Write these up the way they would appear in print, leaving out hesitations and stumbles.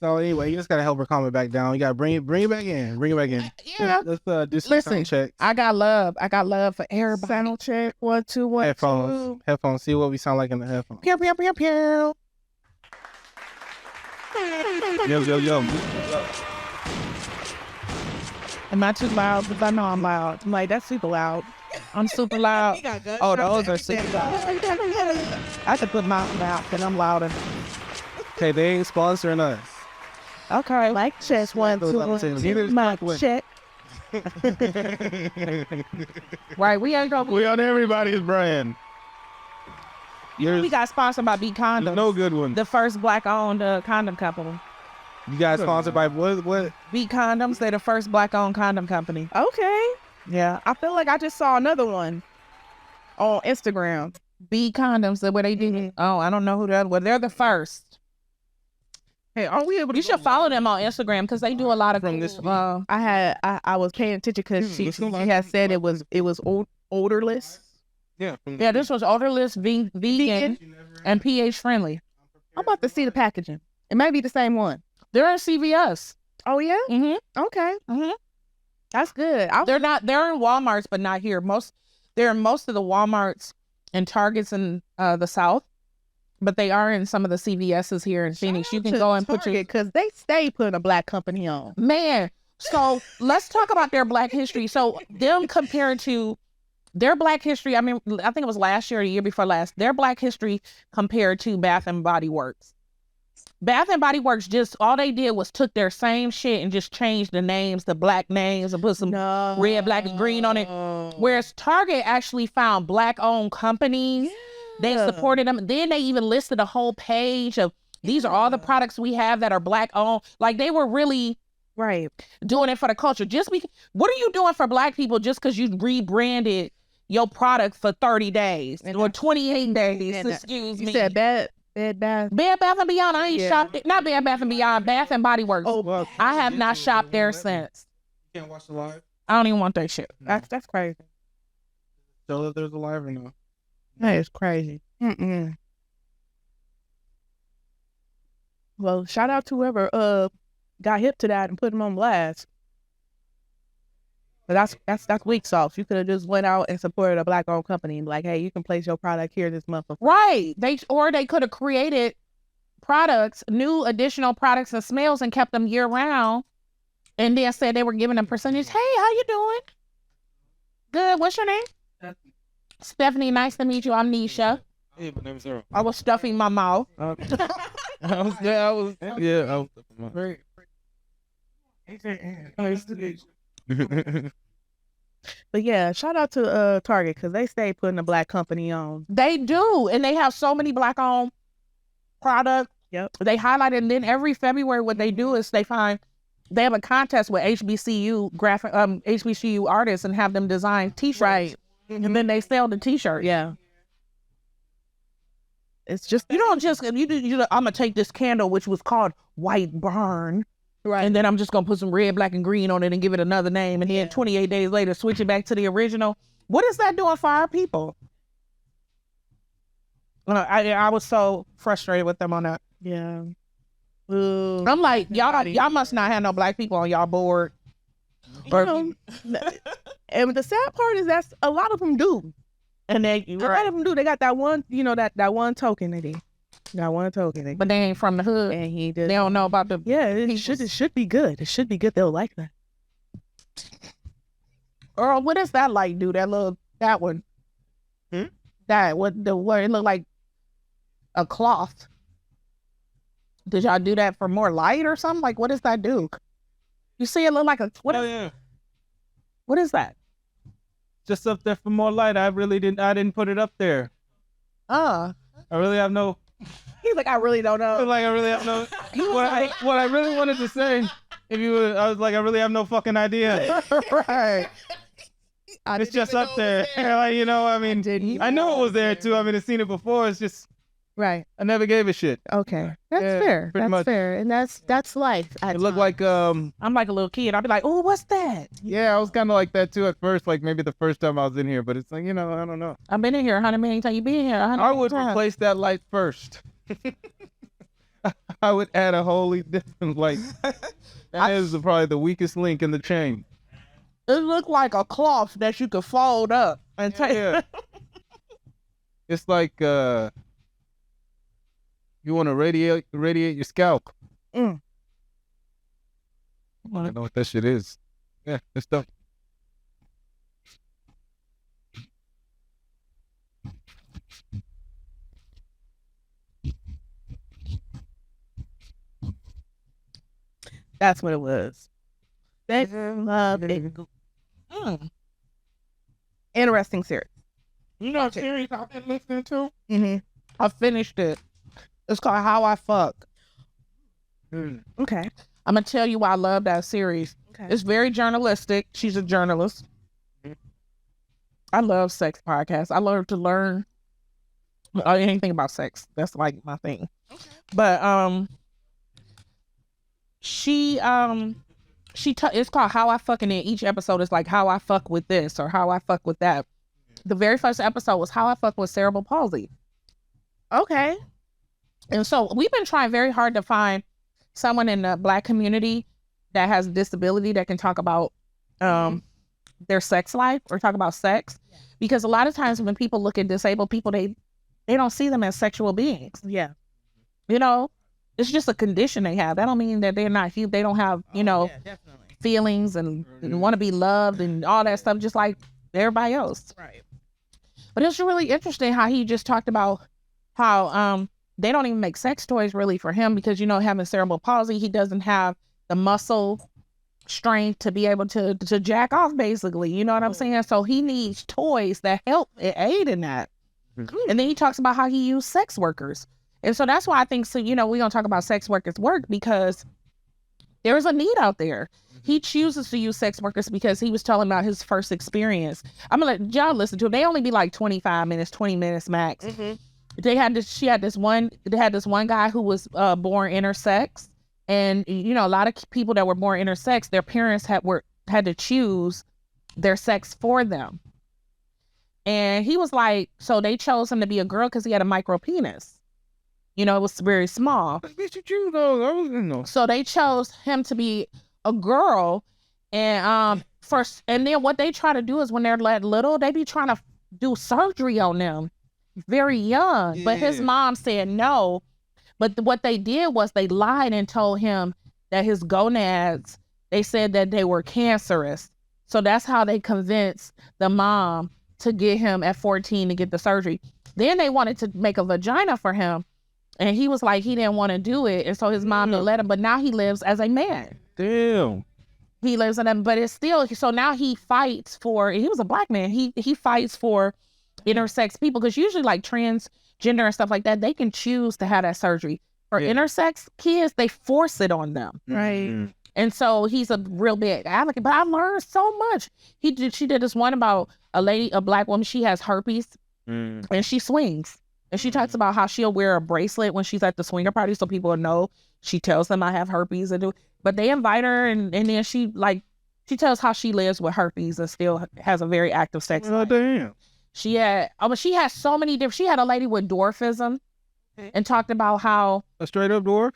So anyway, you just gotta help her calm it back down. You gotta bring it back in. Yeah. Let's do some sound checks. I got love for everybody. Sound check. 1, 2, 1, Headphones. See what we sound like in the headphones. Pew, pew, pew, pew. Yo. Am I too loud? Because I know I'm loud. I'm like, that's super loud. I'm super loud. Oh, those are super loud. I could put my mouth and I'm louder. Okay, they ain't sponsoring us. Okay. Like chest 1, 2, 1. My check. Right, we ain't gonna. We on everybody's brand. We got sponsored by B Condoms. No good one. The first black-owned condom company. You guys sponsored by what? B Condoms. They're the first black-owned condom company. Okay. Yeah. I feel like I just saw another one on Instagram. B Condoms. That's what they did. Oh, I don't know who that was. They're the first. Hey, are we able to? You should follow them on Instagram because they do a lot of From this I was paying attention because she had said it was odorless. Yeah. Yeah, this was odorless, vegan, and pH friendly. I'm about to see the packaging. It might be the same one. They're in CVS. Oh yeah. Mm-hmm. Okay. Mm-hmm. That's good. They're in Walmarts, but not here. They're in most of the Walmarts and Targets in the South, but they are in some of the CVS's here in Phoenix. You can go and put your because they stay putting a black company on. Man, so let's talk about their black history. So them compared to their black history, I mean, I think it was last year or the year before last, their black history compared to Bath and Body Works. Bath and Body Works just, all they did was took their same shit and just changed the names, the black names, and put some red, black, and green on it. Whereas Target actually found black-owned companies. Yeah. They supported them. Then they even listed a whole page of, these are all the products we have that are black-owned. Like, they were really doing it for the culture. What are you doing for black people just because you rebranded your product for 30 days or 28 days? Excuse me. You said Bed Bath and Beyond. I ain't shopped it. Not Bed Bath and Beyond. Bath and Body Works. Oh, well, I have not shopped there since. You can't watch the live. I don't even want that shit. No. That's crazy. Tell if there's a live or no. That is crazy. Well, shout out to whoever got hip to that and put them on blast. But that's FleekSauce. You could have just went out and supported a black-owned company and be like, hey, you can place your product here this month. Right. They could have created products, new additional products and smells, and kept them year-round, and then said they were giving them percentage. Hey, how you doing? Good. What's your name? Stephanie. Nice to meet you. I'm Nesha. Hey, my name's Earl. I was stuffing my mouth. I was. But yeah, shout out to Target because they stay putting a black company on. They do, and they have so many black-owned products. Yep. They highlight it, and then every February, what they do is they have a contest with HBCU artists and have them design T-shirts. Right. And then they sell the T-shirts. Yeah. It's just you don't just I'm gonna take this candle which was called White Burn, right? And then I'm just gonna put some red, black, and green on it and give it another name, and then 28 days later switch it back to the original. What is that doing for our people? I was so frustrated with them on that. Yeah. I'm like, y'all must not have no black people on y'all board. And the sad part is that a lot of them do. And a lot of them do. They got that one, that one token they did. That one token. But they ain't from the hood. And they don't know about the it should be good. It should be good. They'll like that. Earl, what does that light do? That one. That what it looked like a cloth. Did y'all do that for more light or something? Like, what does that do? You see it look like what is that? Just up there for more light. I didn't put it up there. I really have no. He's like, I really don't know. Like, I really have no. what I really wanted to say, I was like, I really have no fucking idea. Right. It's just up there. Like, I mean, I know it was there too. I mean, I've seen it before. It's just. Right. I never gave a shit. Okay. That's fair. That's fair. And that's life. It looked like I'm like a little kid. I'd be like, oh, what's that? Yeah, I was kind of like that too at first, like maybe the first time I was in here, but it's like, I don't know. I've been in here 100 million times. You been here 100 I would replace that light first. I would add a wholly different, like, that is probably the weakest link in the chain. It looked like a cloth that you could fold up and take. Yeah. It's like you want to radiate your scalp. Mm. I don't know what that shit is. Yeah, it's dope. That's what it was. Love it. Interesting series. You know what series I've been listening to? Mm-hmm. I finished it. It's called How I Fuck. Okay. I'm going to tell you why I love that series. Okay. It's very journalistic. She's a journalist. I love sex podcasts. I love to learn anything about sex. That's like my thing. Okay. But it's called How I Fuck, and then each episode is like how I fuck with this or how I fuck with that. The very first episode was how I fuck with cerebral palsy. Okay. And so we've been trying very hard to find someone in the Black community that has a disability that can talk about their sex life or talk about sex. Yeah. Because a lot of times when people look at disabled people, they don't see them as sexual beings. Yeah. You know, it's just a condition they have. That don't mean that they're not human. They don't have, feelings and want to be loved and all that stuff, just like everybody else. Right. But it's really interesting how he just talked about how they don't even make sex toys really for him because, having cerebral palsy, he doesn't have the muscle strength to be able to jack off, basically. You know what I'm saying? So he needs toys that help aid in that. Mm-hmm. And then he talks about how he used sex workers. And so that's why I think, we're going to talk about sex workers' work because there is a need out there. He chooses to use sex workers because he was telling about his first experience. I'm going to let y'all listen to it. They only be like 25 minutes, 20 minutes max. Mm-hmm. They had this one guy who was born intersex. And, a lot of people that were born intersex, their parents had to choose their sex for them. And he was like, so they chose him to be a girl because he had a micro penis. It was very small. So they chose him to be a girl. And and then what they try to do is when they're little, they be trying to do surgery on them very young. Yeah. But his mom said no. But what they did was they lied and told him that his gonads, they said that they were cancerous. So that's how they convinced the mom to get him at 14 to get the surgery. Then they wanted to make a vagina for him. And he was like, he didn't want to do it. And so his mom didn't let him. But now he lives as a man. Damn. He lives in them. But it's still, so now he fights for, he was a Black man. He fights for intersex people. Because usually like transgender and stuff like that, they can choose to have that surgery. For intersex kids, they force it on them. Right. Mm-hmm. And so he's a real big advocate. But I learned so much. She did this one about a Black woman. She has herpes and she swings. And she talks about how she'll wear a bracelet when she's at the swinger party so people will know. She tells them I have herpes but they invite her and then she tells how she lives with herpes and still has a very active sex life. Damn. She had so many different, she had a lady with dwarfism and talked about how a straight up dwarf?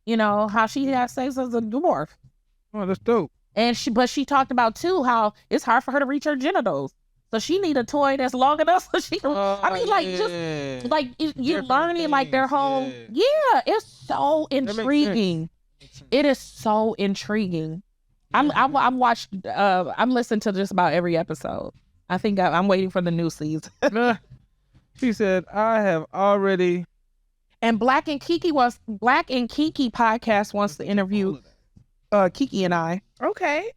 How she had sex as a dwarf. Oh, that's dope. And she talked about too how it's hard for her to reach her genitals. So she need a toy that's long enough so she can, just like you're learning like their whole, it's so intriguing. It is so intriguing. I'm watched, I'm listening to just about every episode. I think I'm waiting for the new season. She said, I have already. And Black and Kiki podcast wants to interview Kiki and I. Okay.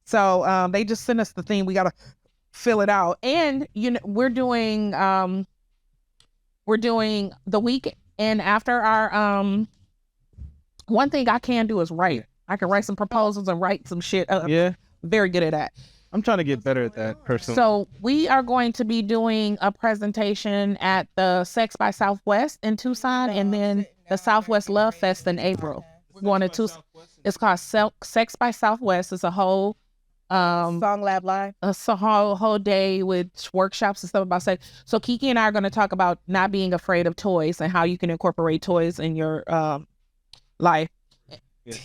So they just sent us the thing. We got to fill it out. And we're doing the week and after our one thing I can do is write. I can write some proposals and write some shit up. Yeah. Very good at that. I'm trying to get better at that personally. So we are going to be doing a presentation at the Sex by Southwest in Tucson and then the Southwest Love Fest in April. We're going to Tucson. It's called Sex by Southwest. It's a whole Song Lab Live. A whole day with workshops and stuff about sex. So Kiki and I are going to talk about not being afraid of toys and how you can incorporate toys in your life. Yeah.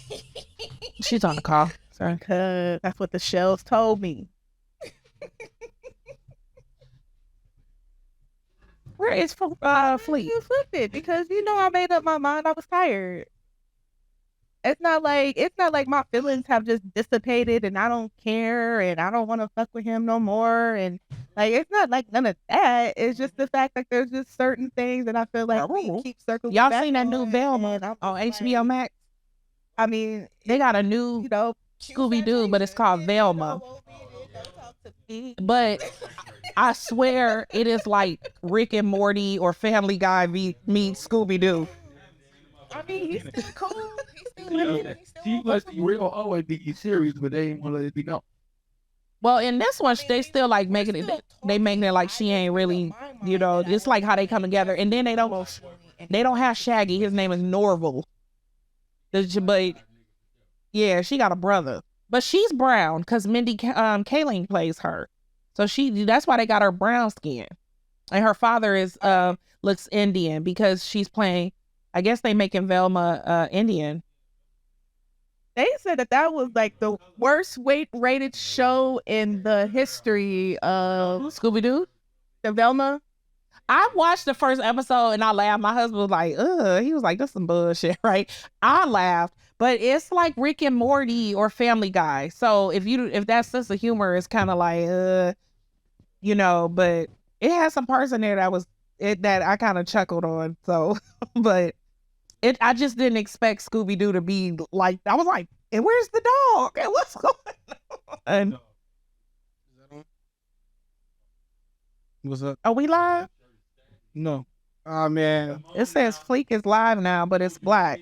She's on the call. Sorry. Because that's what the shells told me. Where is Fleek? You flipped it because I made up my mind. I was tired. It's not like my feelings have just dissipated and I don't care and I don't want to fuck with him no more and like it's not like none of that. It's just the fact that there's just certain things that I feel like we keep circling. Y'all back seen that new on, Velma and I'm on just HBO like, Max? I mean, They got a new Scooby Doo, but it's called Velma. But I swear it is like Rick and Morty or Family Guy meet Scooby Doo. I mean, he's still cool. He's still living. She must be real always be serious, but they ain't want to let it be known. Well, in this one, they still like making it. They making it like she ain't really, it's like how they come together, and then they don't have Shaggy. His name is Norval. But yeah, she got a brother, but she's brown because Mindy Kaling plays her, so that's why they got her brown skin, and her father is looks Indian because she's playing. I guess they making Velma Indian. They said that was like the worst rated show in the history of Scooby Doo. The Velma. I watched the first episode and I laughed. My husband was like, ugh. He was like, that's some bullshit, right? I laughed. But it's like Rick and Morty or Family Guy. So if that sense of humor is kind of like, but it has some parts in there that I kind of chuckled on. So, but I just didn't expect Scooby-Doo to be like, I was like, and where's the dog? And what's going on? What's up? Are we live? No. Oh man. It says Fleek is live now, but it's black.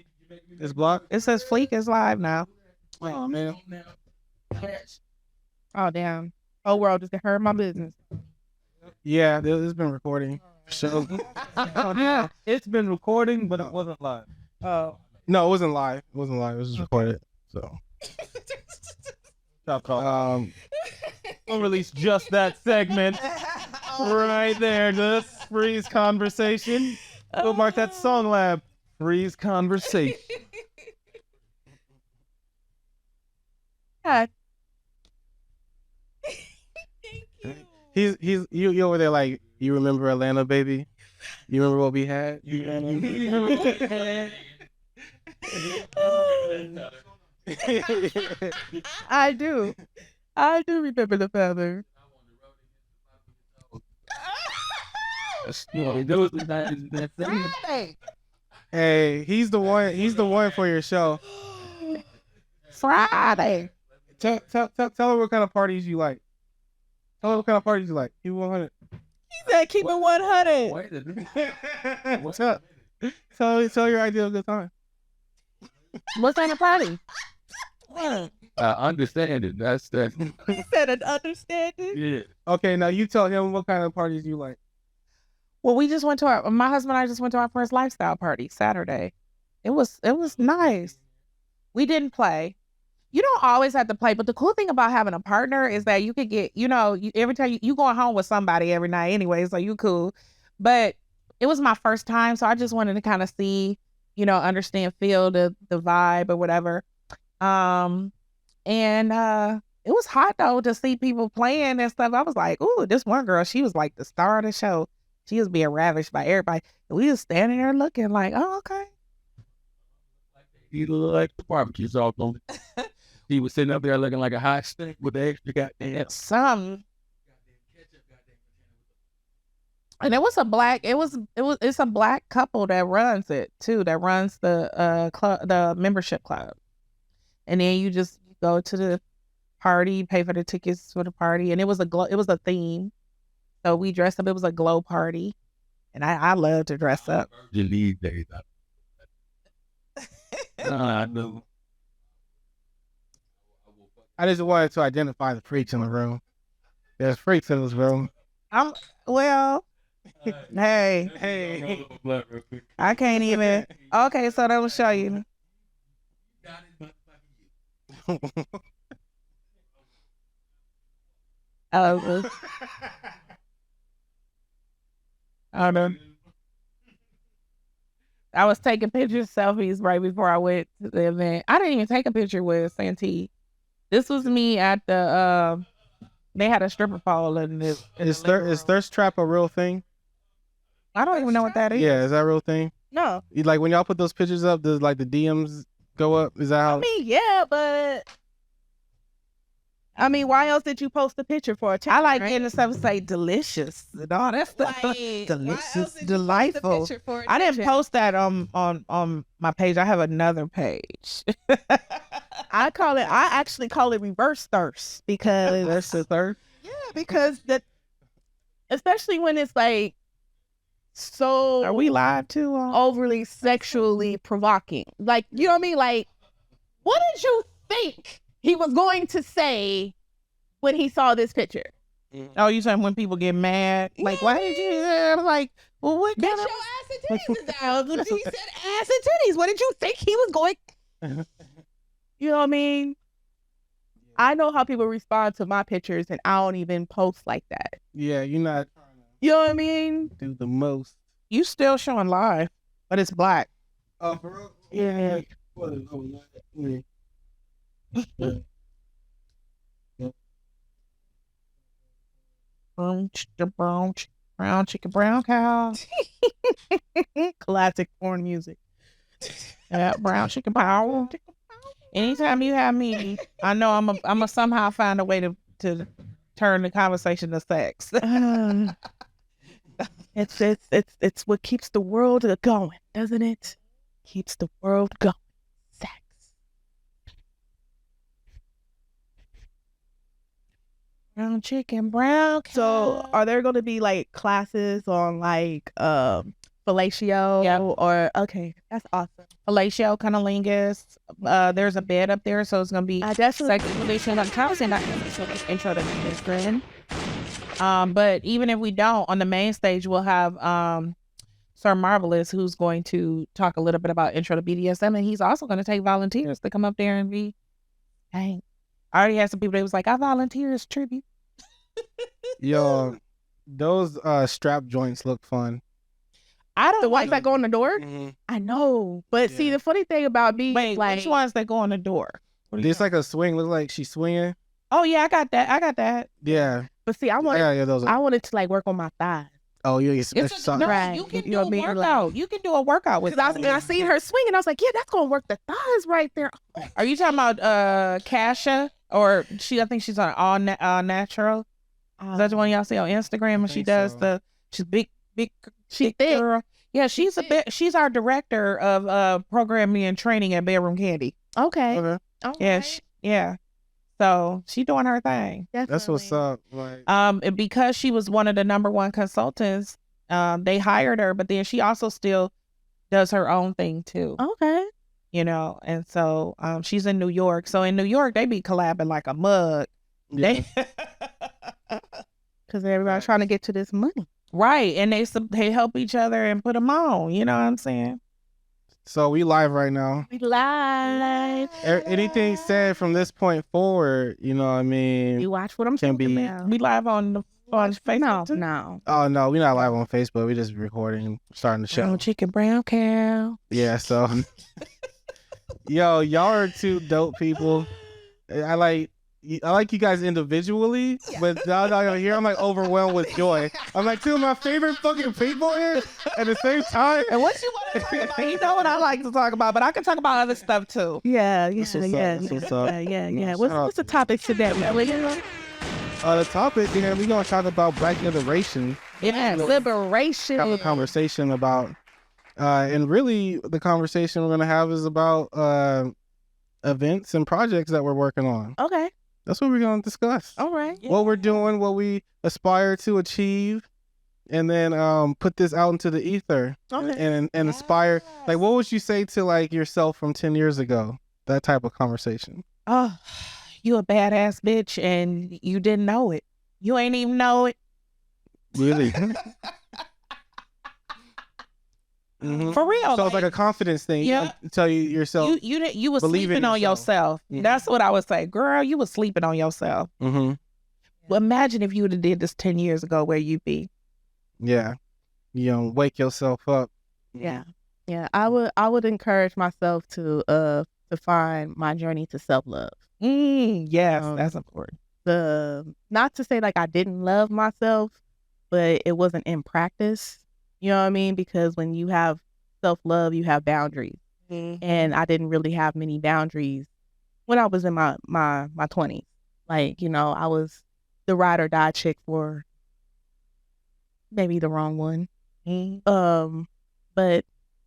It's blocked? It says Fleek is live now. Oh man. Oh damn. Oh world just heard my business. Yeah, it's been recording. So it's been recording, but it wasn't live. Oh. No, it wasn't live. It wasn't live. It was just recorded. So we'll release just that segment right there. This Phree's conversation. We'll mark that song lab. Phree's conversation. God. He's you over there like, you remember Atlanta, baby? You remember what we had? I do remember the feather. Hey, he's the one for your show. Friday. Tell her what kind of parties you like. Tell her what kind of parties you like. Keep 100. He said keep it 100. What's up? Tell your idea of the time. What kind of party? Understand it. That's that. He said an understanding. Yeah. Okay, now you tell him what kind of parties you like. Well, my husband and I just went to our first lifestyle party Saturday. It was nice. We didn't play. You don't always have to play, but the cool thing about having a partner is that you could get, every time you going home with somebody every night anyway, so you cool. But it was my first time, so I just wanted to kind of see, understand, feel the vibe or whatever. And it was hot though to see people playing and stuff. I was like, ooh, this one girl, she was like the star of the show. She was being ravished by everybody. And we was standing there looking like, oh, okay. He looked like the barbecue sauce on it. He was sitting up there looking like a hot steak with the extra goddamn Some. And it's a black couple that runs it too, that runs the the membership club. And then you just go to the party, pay for the tickets for the party, and it was a theme. So we dressed up. It was a glow party, and I love to dress up. These days. I know. I just wanted to identify the freaks in the room. There's freaks in this room. Hey, I can't even. Okay, so that will show you. I was taking pictures, selfies right before I went to the event. I didn't even take a picture with Santee. This was me at the they had a stripper pole in the Is thirst trap a real thing? I don't even know what that is. Yeah, is that a real thing? No. Like when y'all put those pictures up, does like the DMs go up? Is that how? I mean, yeah, but I mean, why else did you post a picture for a I like right? getting stuff say delicious and all that stuff. Delicious, delightful. I didn't post that on my page. I have another page. I actually call it reverse thirst because That's the third. yeah, because that especially when it's like so Are we live too? overly sexually provoking. Like, you know what I mean? Like, what did you think he was going to say when he saw this picture? Oh, you saying when people get mad? Like, why did you? I'm like, well, what Get kind your of? ass and titties down. He said ass and titties. What did you think he was going? You know what I mean? I know how people respond to my pictures, and I don't even post like that. Yeah, you're not You know what I mean? do the most. You still showing live, but it's black. Oh, for real? Yeah. Brown chicken, brown chicken, brown cow. Classic porn music. Yeah, brown chicken power. Anytime you have me, I know I'm a somehow find a way to turn the conversation to sex. It's what keeps the world going, doesn't it? Keeps the world going. Sex. Brown chicken, brown cow. So, are there going to be like classes on like fellatio? Yep. Or okay, that's awesome. Fellatio, cunnilingus. There's a bed up there, so it's gonna be I definitely. sex relation. I'm trying to say that intro to BDSM. But even if we don't, on the main stage we'll have Sir Marvelous, who's going to talk a little bit about intro to BDSM, and he's also going to take volunteers to come up there and be. Dang, I already had some people that was like, I volunteer as tribute. Yo, those strap joints look fun. I don't The ones like. that go on the door? Mm-hmm. I know. But see, Yeah. the funny thing about me Wait, is like, which ones that go on the door? What are you It's like a swing. Looks like she's swinging. Oh yeah, I got that. Yeah. but see, I Those are. wanted to like work on my thighs. Oh, yeah. It's a, no, Right. you can You do know a what I mean? workout. You can do a workout with. Because I seen her swing and I was like, yeah, that's gonna work the thighs right there. Are you talking about Kasha or I think she's on all natural. Is that the one y'all see on Instagram? And she think does so. she's big, She thick thick. girl. Yeah, she's our director of programming and training at Bedroom Candy. Okay. Okay. Yeah, yeah. So she doing her thing. That's what's up. Like, And because she was one of the #1 consultants, they hired her, but then she also still does her own thing too. Okay. You know, and so she's in New York. So in New York, they be collabing like a mug. yeah. Because everybody's trying to get to this money. Right, and they help each other and put them on. You know what I'm saying? So we live right now. We live. Anything said from this point forward, you know what I mean? You watch what I'm Can talking be- about. We live on Facebook. No, too? no. Oh, no, we're not live on Facebook. We're just recording, starting the show. Brown chicken, brown cow. Yeah, so. Yo, y'all are two dope people. I like you guys individually, but now here I'm like overwhelmed with joy. I'm like two of my favorite fucking people here at the same time. And what you want to talk about? You know what I like to talk about, but I can talk about other stuff too. Yeah, That's what's up, that's what's up. yeah. Shout out What's the topic today? The topic, we're gonna talk about Black liberation. Yeah, Liberation. Have a conversation about, and really the conversation we're gonna have is about events and projects that we're working on. Okay. That's what we're gonna discuss. All right. Yeah. What we're doing, what we aspire to achieve, and then put this out into the ether Okay. and inspire. Like, what would you say to like yourself from 10 years ago? That type of conversation. Oh, you a badass bitch and you didn't know it. You ain't even know it. Really? Mhm. For real. So it's like a confidence thing. Yeah. Tell you yourself. You was believe in sleeping on yourself. yourself. Mhm. That's what I would say. Girl, you was sleeping on yourself. Mm-hmm. Well, imagine if you would have did this 10 years ago, where you'd be. Yeah. You know, wake yourself up. Yeah. Yeah, I would encourage myself to find my journey to self-love. Yes, Um, that's important. Not to say like I didn't love myself, but it wasn't in practice. You know what I mean? Because when you have self-love, you have boundaries. And I didn't really have many boundaries when I was in my 20s. Like, you know, I was the ride or die chick for maybe the wrong one. But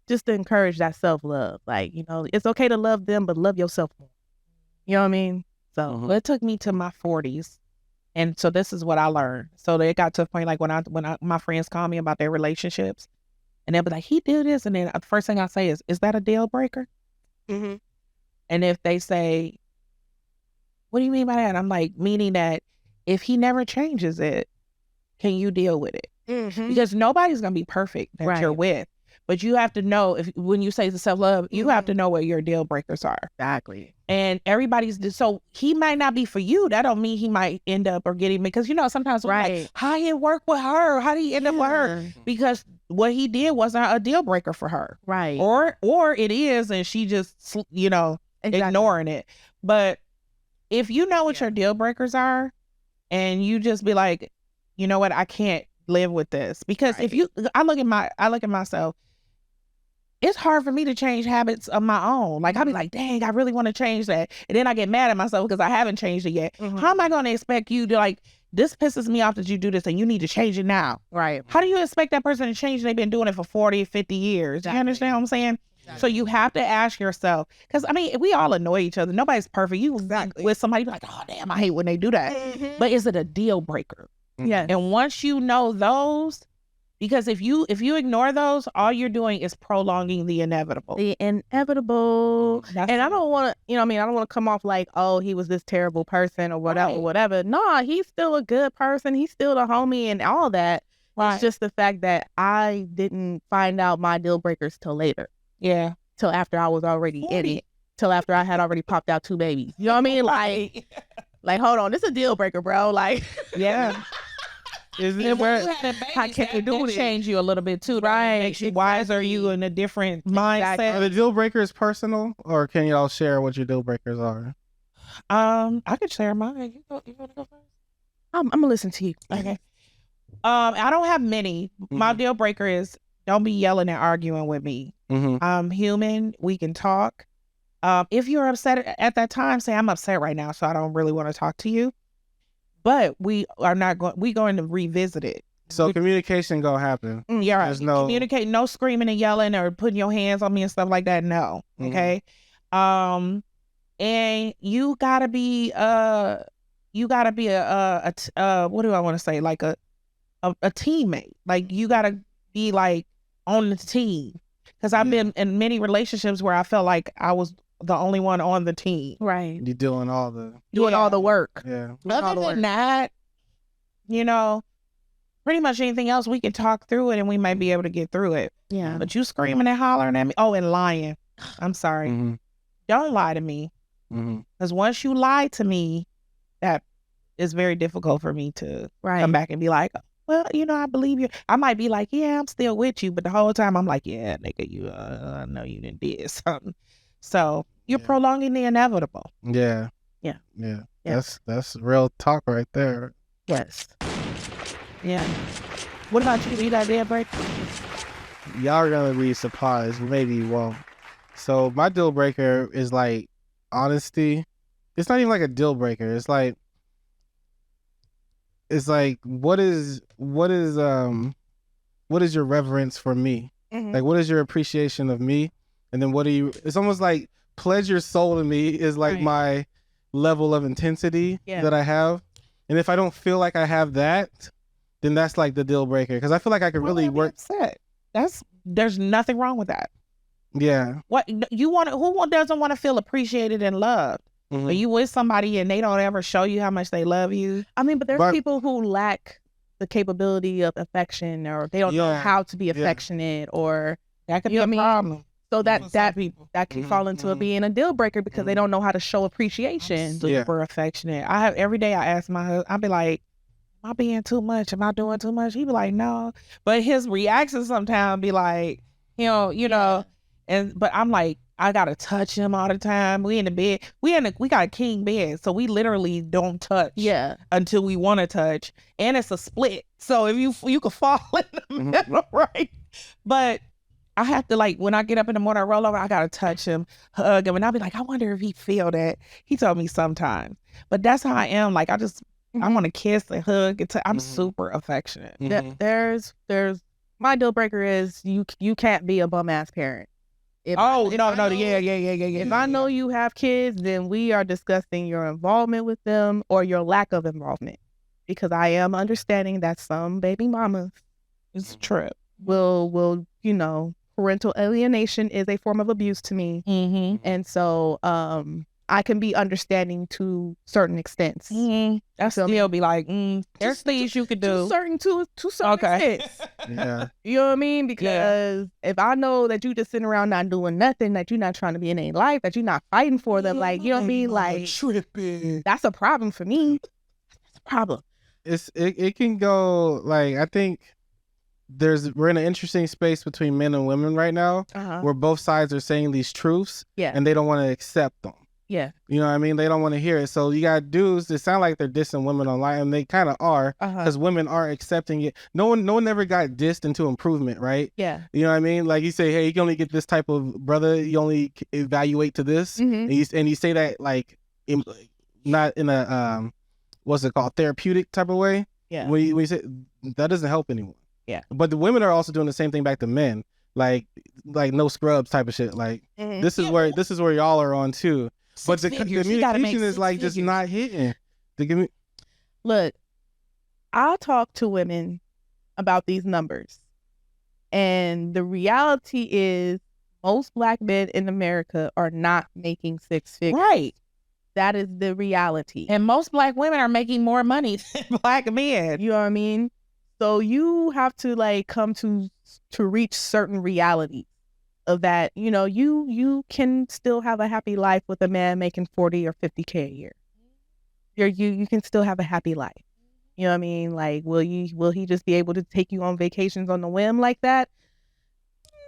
just to encourage that self-love. Like, you know, it's okay to love them, but love yourself more. You know what I mean? So Well, it took me to my 40s. And so this is what I learned. So it got to a point like when my friends call me about their relationships and they'll be like, he did this. And then the first thing I say is that a deal breaker? mm-hmm. And if they say, what do you mean by that? I'm like, meaning that if he never changes it, can you deal with it? Mm-hmm. Because nobody's going to be perfect that you're Right. with. But you have to know when you say the self-love, you have to know what your deal breakers are. Exactly. And so he might not be for you. That don't mean he might end up or getting, because you know, sometimes we're Right. like, how he work with her? How did he end up with her? Because what he did wasn't a deal breaker for her. Right. Or it is, and she just, you know, ignoring it. But if you know what your deal breakers are and you just be like, you know what, I can't live with this. Because I look at myself, it's hard for me to change habits of my own. Like, I'll be like, dang, I really want to change that. And then I get mad at myself because I haven't changed it yet. How am I going to expect you to, like, this pisses me off that you do this and you need to change it now? Right. How do you expect that person to change? They've been doing it for 40, 50 years. Exactly. You understand what I'm saying? Exactly. So you have to ask yourself, because, I mean, we all annoy each other. Nobody's perfect. You with somebody, be like, oh, damn, I hate when they do that. But is it a deal breaker? Yes. And once you know those, because if you ignore those, all you're doing is prolonging the inevitable. The inevitable. And I don't want to, you know what I mean? I don't want to come off like, oh, he was this terrible person or whatever, whatever. No, he's still a good person. He's still the homie and all that. Right. It's just the fact that I didn't find out my deal breakers till later. Yeah. Till after I was already in it. Till after I had already popped out 2 babies. You know what I mean? Like, hold on, this is a deal breaker, bro. Like, yeah. Isn't it where I can't do it? Change you a little bit too, right? It makes you wiser. You in a different mindset. Are the deal breakers personal, or can y'all share what your deal breakers are? I could share mine. You want to go first? I'm gonna listen to you. Okay. I don't have many. My deal breaker is don't be yelling and arguing with me. I'm human. We can talk. If you're upset at that time, say I'm upset right now, so I don't really want to talk to you. But we are not going. We're going to revisit it. So communication gonna happen. Yeah, right. There's no communicate, no screaming and yelling or putting your hands on me and stuff like that. No. Okay. And you gotta be a what do I want to say? Like a teammate. Like you gotta be like on the team. Because I've been in many relationships where I felt like I was the only one on the team. Right. You're doing all the work. Yeah. Other than that, you know, pretty much anything else, we can talk through it and we might be able to get through it. Yeah. But you screaming and hollering at me. Oh, and lying. I'm sorry. Don't lie to me. Because once you lie to me, that is very difficult for me to come back and be like, well, you know, I believe you. I might be like, yeah, I'm still with you. But the whole time I'm like, yeah, nigga, I know you done did something. So you're prolonging the inevitable. Yeah. That's real talk right there. Yes. Yeah. What about you? You got a deal breaker? Y'all are gonna be surprised. Maybe you won't. So my deal breaker is like honesty. It's not even like a deal breaker. It's like what is your reverence for me? Like what is your appreciation of me? And then it's almost like pledge your soul to me is like my level of intensity that I have. And if I don't feel like I have that, then that's like the deal breaker. Because I feel like I could really work. Upset. There's nothing wrong with that. Yeah. What who doesn't want to feel appreciated and loved? Are you with somebody and they don't ever show you how much they love you? I mean, but there's people who lack the capability of affection, or they don't know how to be affectionate, or that could be a problem. So that can fall into being a deal breaker because they don't know how to show appreciation. I'm super affectionate. Every day I ask my husband, I'll be like, am I being too much? Am I doing too much? He be like, no. But his reaction sometimes be like, He'll, you know, but I'm like, I gotta touch him all the time. We in the bed. We got a king bed, so we literally don't touch. Yeah. Until we want to touch, and it's a split. So if you could fall in the middle, right? But I have to, like, when I get up in the morning, I roll over, I gotta touch him, hug him, and I'll be like, I wonder if he feel that. He told me sometimes, but that's how I am. Like, I want to kiss and hug. I'm super affectionate. There's my deal breaker is you can't be a bum ass parent. If Yeah. If I know you have kids, then we are discussing your involvement with them or your lack of involvement, because I am understanding that some baby mamas It's true. will parental alienation is a form of abuse to me, and so I can be understanding to certain extents. I still be like, there's things you could do. To certain extents. Yeah. You know what I mean? Because if I know that you just sitting around not doing nothing, that you're not trying to be in any life, that you're not fighting for them, like, you know what I mean? Like, Tripping. that's a problem for me. That's a problem. It can go, like, I think we're in an interesting space between men and women right now, where both sides are saying these truths, and they don't want to accept them. Yeah. You know what I mean? They don't want to hear it. So you got dudes that sound like they're dissing women online, and they kind of are, because women are accepting it. No one ever got dissed into improvement, right? Yeah. You know what I mean? Like, you say, hey, you can only get this type of brother. You only evaluate to this, and you say that, like, not in a what's it called, therapeutic type of way. Yeah. When you say that, doesn't help anyone. Yeah. But the women are also doing the same thing back to men, like no scrubs type of shit. Like, this is where y'all are on too. But the communication is like just not hitting. Look, I'll talk to women about these numbers, and the reality is most Black men in America are not making six figures. Right. That is the reality. And most Black women are making more money than Black men. You know what I mean? So you have to, like, come to reach certain realities of that. You know, you can still have a happy life with a man making 40 or 50K a year. You can still have a happy life. You know what I mean? Like, will he just be able to take you on vacations on the whim like that?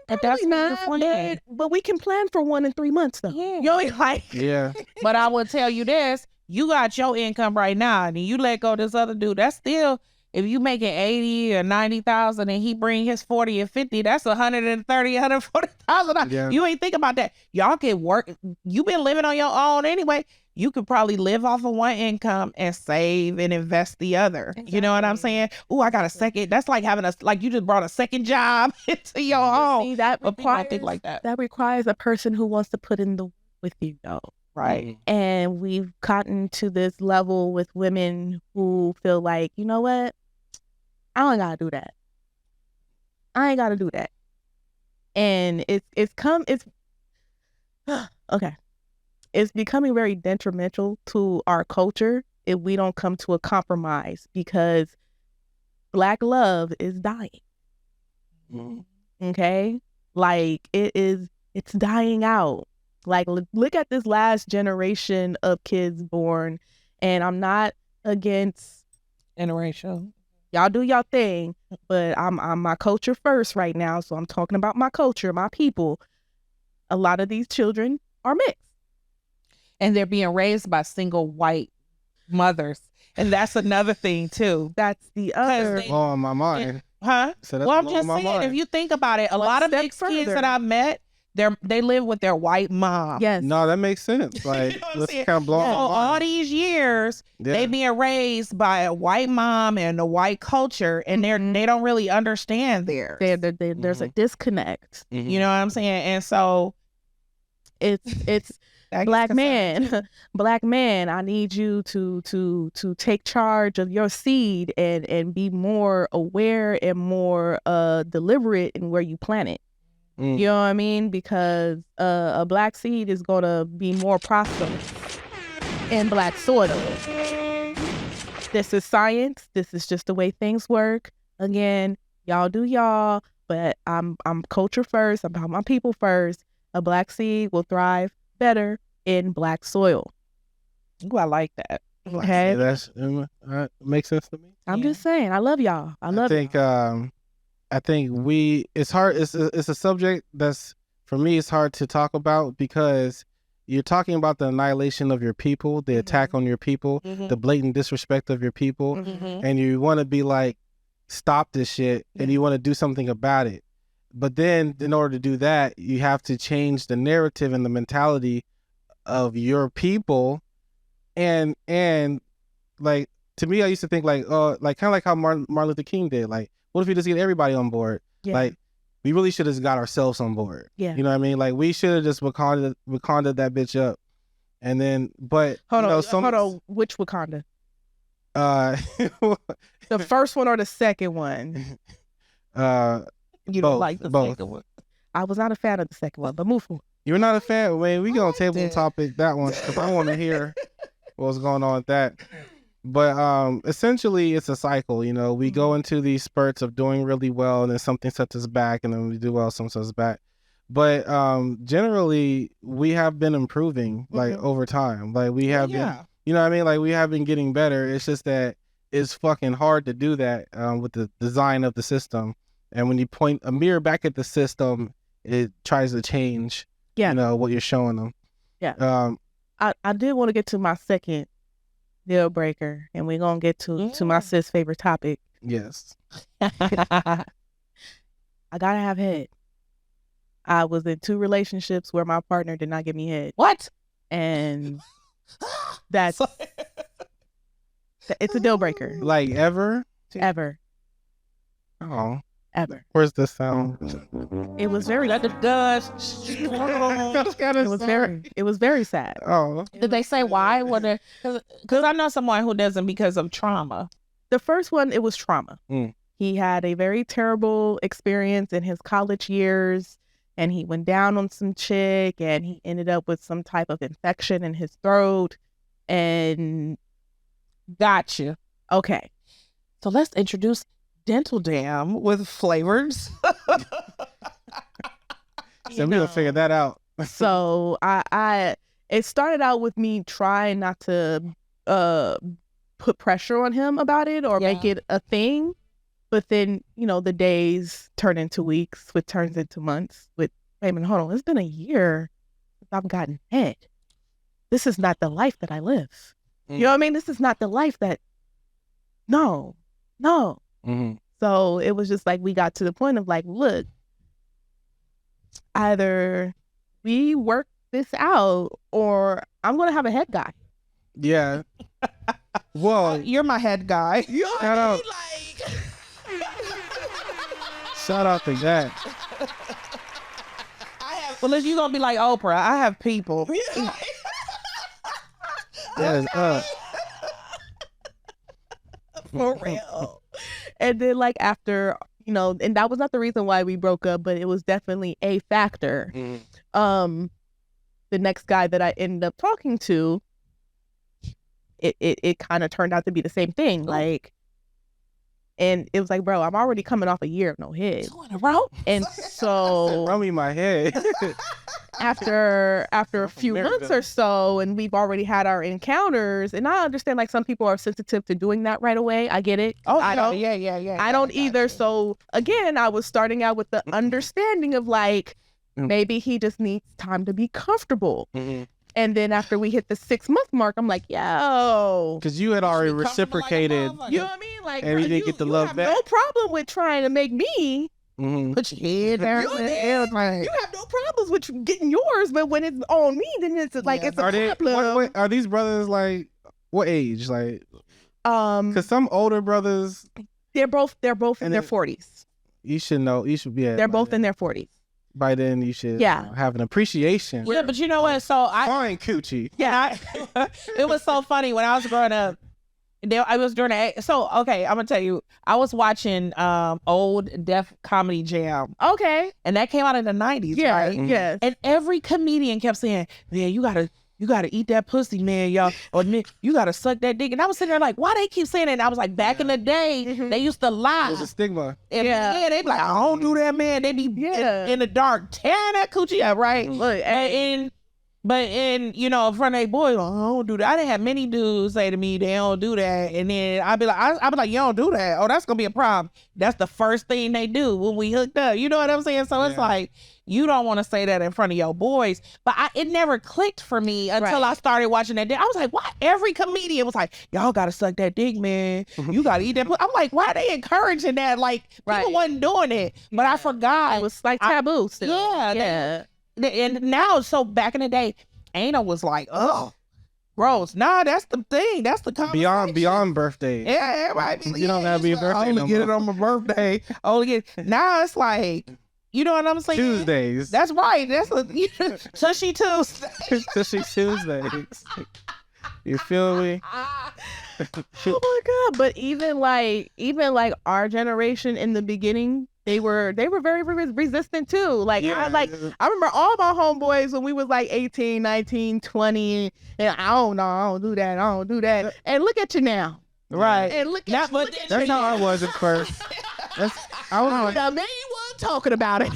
Probably not, but we can plan for 1 in 3 months though. Yeah. You know what I mean? Like, Yeah. But I will tell you this, you got your income right now, and you let go of this other dude, that's still, if you making 80 or 90,000 and he bring his 40 or 50, that's 130, 140,000. Yeah. You ain't think about that. Y'all can work. You been living on your own anyway. You could probably live off of one income and save and invest the other. Exactly. You know what I'm saying? Oh, I got a second. That's like having you just brought a second job into your home. See, that requires, think like that. That requires a person who wants to put in the work with you though. Right. And we've gotten to this level with women who feel like, you know what? I ain't gotta do that. I ain't gotta do that. And it's okay. It's becoming very detrimental to our culture if we don't come to a compromise, because Black love is dying. Okay? Like, it's dying out. Like, look at this last generation of kids born, and I'm not against interracial. Y'all do y'all thing, but I'm my culture first right now, so I'm talking about my culture, my people. A lot of these children are mixed. And they're being raised by single white mothers. And that's another thing too. That's the other. Oh, my mind. Huh? So that's well, I'm just saying, if you think about it, a lot of mixed kids that I met, they live with their white mom. Yes. No, that makes sense. Like, let's kind of blow my mind. All these years, they being raised by a white mom and a white culture, and they don't really understand theirs. There's a disconnect. You know what I'm saying? And so it's Black man, Black man, I need you to take charge of your seed and be more aware and more deliberate in where you plant it. You know what I mean? Because a Black seed is going to be more prosperous in Black soil. This is science. This is just the way things work. Again, y'all do y'all, but I'm culture first. I'm about my people first. A Black seed will thrive better in Black soil. Ooh, I like that. Okay, yeah, that makes sense to me. I'm just saying, I love y'all. I think I think it's hard. It's a subject that's, for me, it's hard to talk about because you're talking about the annihilation of your people, the attack on your people, the blatant disrespect of your people, and you want to be like, stop this shit, and you want to do something about it. But then in order to do that, you have to change the narrative and the mentality of your people. And like, to me, I used to think like, like kind of like how Martin Luther King did. Like, what if we just get everybody on board? Yeah. Like, we really should have got ourselves on board. Yeah. You know what I mean? Like, we should have just Wakanda that bitch up. And then, but Hold you know, on, which Wakanda? The first one or the second one? You don't like the second one. I was not a fan of the second one, but move forward. You're not a fan? Man, we gonna table topic that one because I want to hear what's going on with that. But essentially, it's a cycle. You know, we go into these spurts of doing really well, and then something sets us back, and then we do well, something sets us back. But generally, we have been improving like over time. Like we have been, you know what I mean? Like we have been getting better. It's just that it's fucking hard to do that with the design of the system. And when you point a mirror back at the system, it tries to change, you know, what you're showing them. Yeah. I did want to get to my second deal breaker, and we're going to get to my sis' favorite topic. Yes. I got to have head. I was in 2 relationships where my partner did not give me head. What? And that's, it's a deal breaker. Like ever? Ever. Oh. Ever. Where's the sound? It was very, Let the dust. it was very sad. Oh. Did they say why? Because I know someone who doesn't because of trauma. The first one, it was trauma. He had a very terrible experience in his college years, and he went down on some chick, and he ended up with some type of infection in his throat. And Gotcha. okay, So let's introduce Dental Dam with flavors. So we gonna figure that out. so it started out with me trying not to put pressure on him about it or make it a thing. But then, you know, the days turn into weeks, which turns into months. Wait a minute, hold on. It's been a year since I've gotten head. This is not the life that I live. You know what I mean? This is not the life that, no. So it was just like, we got to the point of like, look, either we work this out or I'm going to have a head guy. Yeah. Well, You're my head guy. shout out. Shout out to that. Well, if you're going to be like Oprah, I have people. That is up. For real. And then like after, you know, and that was not the reason why we broke up, but it was definitely a factor. The next guy that I ended up talking to, it kind of turned out to be the same thing. Like, and it was like, bro, I'm already coming off a year of no head. 2 in a row? And so Run me my head. after a few months or so, and we've already had our encounters, and I understand like some people are sensitive to doing that right away. I get it. Oh, I don't. Yeah. I don't either. So again, I was starting out with the understanding of like, maybe he just needs time to be comfortable. And then after we hit the 6-month mark, I'm like, yo. Because you had already reciprocated. You know what I mean? Like, And you didn't get the love have back. no problem with trying to make me. Put your head there. You have no problems with getting yours, but when it's on me, then it's like it's a problem. Wait, are these brothers like what age? Like, because some older brothers, they're both in And their then- 40s. you should know. You should be. They're both in their 40s. By then, you should Yeah. have an appreciation. Yeah, but you know what? So Fine coochie. Yeah, it was so funny when I was growing up. I was during so okay, I'm gonna tell you, I was watching old Def Comedy Jam. Okay. And that came out in the 90s, Yeah. right? Yes. And every comedian kept saying, man, you gotta eat that pussy, man, y'all. Or man, you gotta suck that dick. And I was sitting there like, why they keep saying it? And I was like, back in the day, they used to lie. There's a stigma. And they be like, I don't do that, man. They be in the dark tearing that coochie up, right? Look, And But in in front of they boys, I don't do that. I didn't have many dudes say to me they don't do that, and then I'd be like, you don't do that. Oh, that's gonna be a problem. That's the first thing they do when we hooked up. You know what I'm saying? So it's like you don't want to say that in front of your boys. But it never clicked for me until I started watching that. I was like, why? Every comedian was like, y'all gotta suck that dick, man. You gotta eat that. I'm like, why are they encouraging that? Like people wasn't doing it, but I forgot. It was like taboo still. Yeah. And now, so back in the day, anal was like, oh, gross. Nah, that's the thing. That's the conversation. Beyond birthdays. Yeah, everybody. You don't have to be a birthday. I only get it on my birthday. Now it's like, you know what I'm saying? Tuesdays. That's right. That's Tushy Tuesday. Tushy Tuesdays. You feel me? Oh my God! But even like our generation in the beginning, they were very resistant too. Like I remember all my homeboys when we was like 18, 19, 20, and I don't do that. And look at you now. Right. And look at you. That's how I was at first. I was like, the man wasn't talking about it.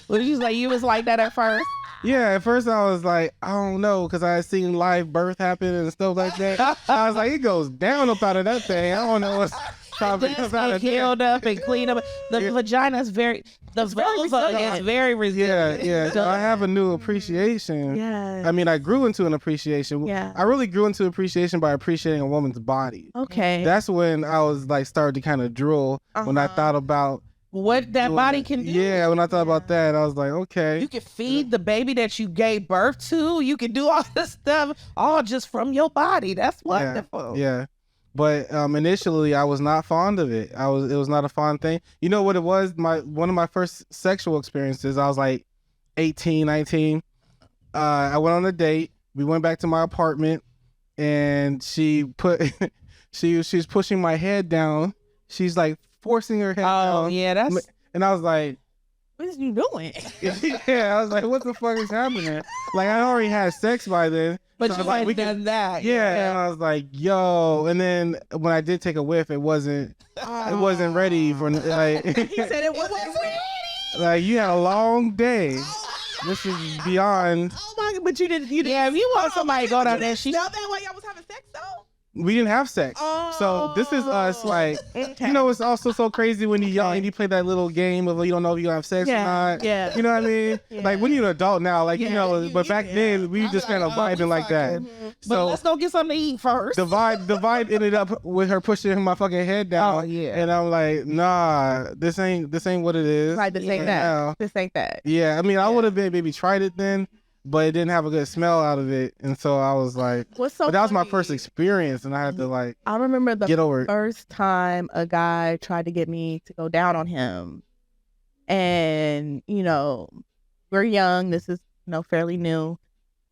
What did you say? You was like that at first? yeah, at first I was like, I don't know, because I had seen live birth happen and stuff like that. I was like, it goes down up out of that thing. I don't know what's popping up out of there. Healed up and cleaned up. The vagina is the vulva is very resilient. Yeah. So I have a new appreciation. Yeah. I mean, I grew into an appreciation. Yeah. I really grew into appreciation by appreciating a woman's body. Okay. That's when I was like started to kind of drool when I thought about what that body can do. Yeah, when I thought about that, I was like, okay. You can feed the baby that you gave birth to. You can do all this stuff, all just from your body. That's wonderful. Yeah. But initially, I was not fond of it. It was not a fond thing. You know what it was? One of my first sexual experiences, I was like 18, 19. I went on a date. We went back to my apartment, and she was pushing my head down. She's like forcing her head down. Oh, yeah, and I was like, what is you doing? yeah, I was like, what the fuck is happening? Like, I already had sex by then. But so you hadn't done that. Yeah, and I was like, yo. And then when I did take a whiff, it wasn't ready for, like. He said it wasn't ready. Like, you had a long day. This is beyond. Oh my God, but you didn't. Yeah, if you want somebody to go down there, Now that way y'all was having sex though? We didn't have sex. So this is us, like, you know, it's also so crazy when you're young and you play that little game of you don't know if you're gonna have sex or not. Yeah. You know what I mean? Like, when you're an adult now, like, you know, but back then we just kind of vibing like that. But let's go get something to eat first. The vibe ended up with her pushing my fucking head down. Oh, yeah. And I'm like, nah, this ain't what it is. Right, this ain't that. This ain't that. Yeah, I mean, I would have maybe tried it then, but it didn't have a good smell out of it. And so I was like, What's so but that was my funny? first experience, and I had to like I remember the get over it. first time a guy tried to get me to go down on him. And, you know, we're young. This is, you know, fairly new.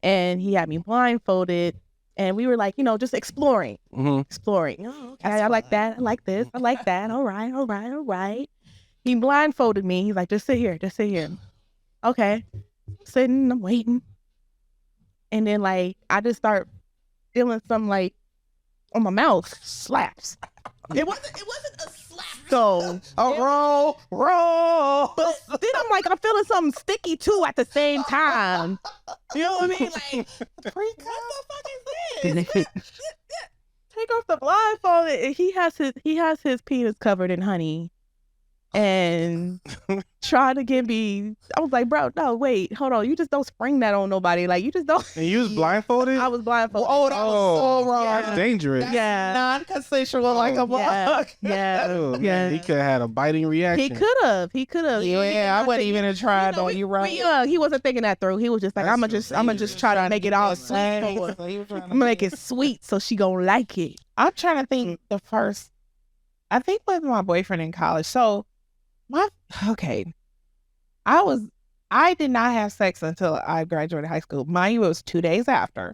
And he had me blindfolded. And we were like, you know, just exploring. Exploring. Oh, okay. I like that. I like this. I like that. All right. He blindfolded me. He's like, just sit here. Okay. Sitting, I'm waiting. And then, like, I just start feeling some, like, on my mouth. Slaps. It wasn't a slap. So, roll. but then I'm like, I'm feeling something sticky, too, at the same time. You know what I mean? Like, what the fuck is this? Take off the blindfold. And he has his penis covered in honey. And trying to get me, I was like, bro, no, wait, hold on. You just don't spring that on nobody. Like, you just don't. And you was blindfolded? I was blindfolded. Oh, that was so wrong. That's dangerous. Yeah. Non-consensual like a mug. Yeah. Oh, man, he could have had a biting reaction. He could have. Yeah, I wouldn't even have tried on you, right? He wasn't thinking that through. He was just like, I'm gonna just try to make it all sweet. I'm gonna make it sweet so she gonna like it. I'm trying to think I think with my boyfriend in college. So I did not have sex until I graduated high school. Mind you, it was 2 days after.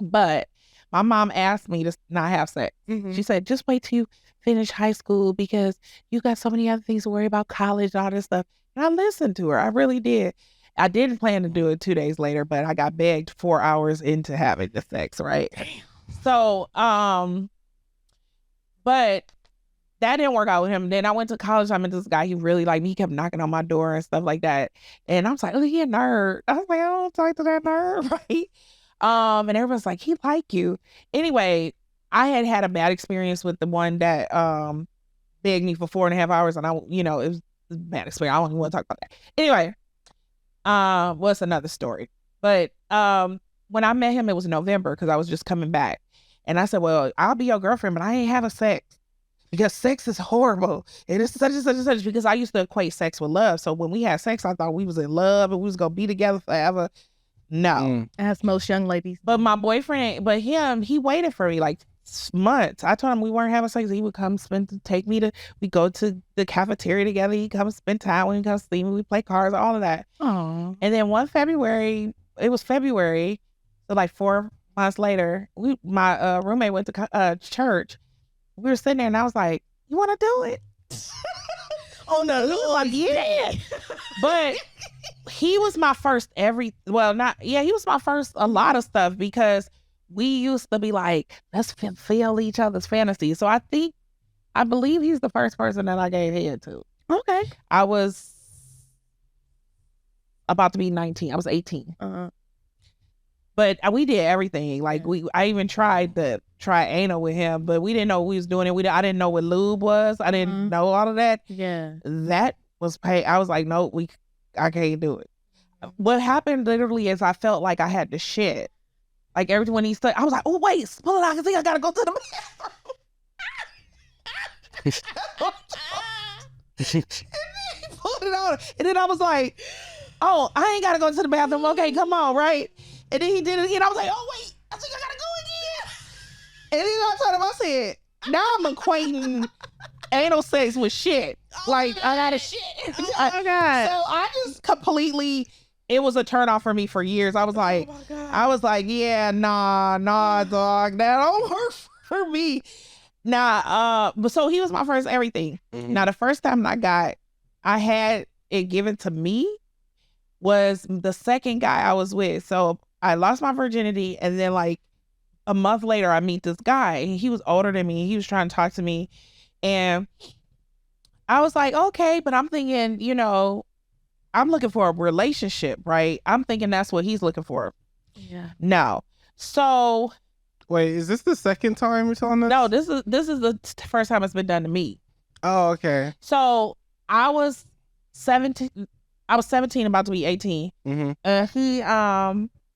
But my mom asked me to not have sex. She said, just wait till you finish high school because you got so many other things to worry about, college and all this stuff. And I listened to her. I really did. I didn't plan to do it 2 days later, but I got begged 4 hours into having the sex, right? So, but that didn't work out with him. Then I went to college. I met this guy. He really liked me. He kept knocking on my door and stuff like that. And I was like, oh, he a nerd. I was like, I don't talk to that nerd, right? And everyone's like, he like you. Anyway, I had a bad experience with the one that begged me for 4.5 hours, and it was a bad experience. I don't even want to talk about that. Anyway, what's another story? But when I met him, it was November because I was just coming back. And I said, well, I'll be your girlfriend, but I ain't having sex because sex is horrible. It is such and such and such, because I used to equate sex with love. So when we had sex, I thought we was in love and we was going to be together forever. No. As most young ladies. But my boyfriend, he waited for me like months. I told him we weren't having sex. He would come we go to the cafeteria together. He'd come spend time with me, come see me. We play cards, all of that. Aww. And then one February, so like 4 months later, my roommate went to church. We were sitting there and I was like, you want to do it? Oh no. He was like, yeah. But he was my first he was my first a lot of stuff, because we used to be like, let's fulfill each other's fantasies. So I believe he's the first person that I gave head to. Okay. I was about to be 19. I was 18. But we did everything. Like I even tried to try anal with him, but we didn't know we was doing it. I didn't know what lube was. I didn't know all of that. Yeah. That was paid. I was like, no, I can't do it. What happened literally is I felt like I had to shit. Like when he said, I was like, oh wait, pull it out, I think I gotta go to the bathroom. And then he pulled it out, and then I was like, oh, I ain't gotta go to the bathroom. Okay, come on, right? And then he did it again. I was like, oh wait, I think I gotta go again. And then I told him, I said, now I'm equating anal sex with shit. I gotta shit. Oh my God. So I just completely, it was a turn off for me for years. I was like, yeah, nah, dog, that don't work for me. But so he was my first everything. Mm-hmm. Now the first time I had it given to me was the second guy I was with. So I lost my virginity, and then like a month later I meet this guy, and he was older than me. He was trying to talk to me, and I was like, okay, but I'm thinking, I'm looking for a relationship, right? I'm thinking that's what he's looking for. Yeah. No. So wait, is this the second time you're telling us? No, this is the first time it's been done to me. Oh, okay. So I was 17, about to be 18. Mm-hmm.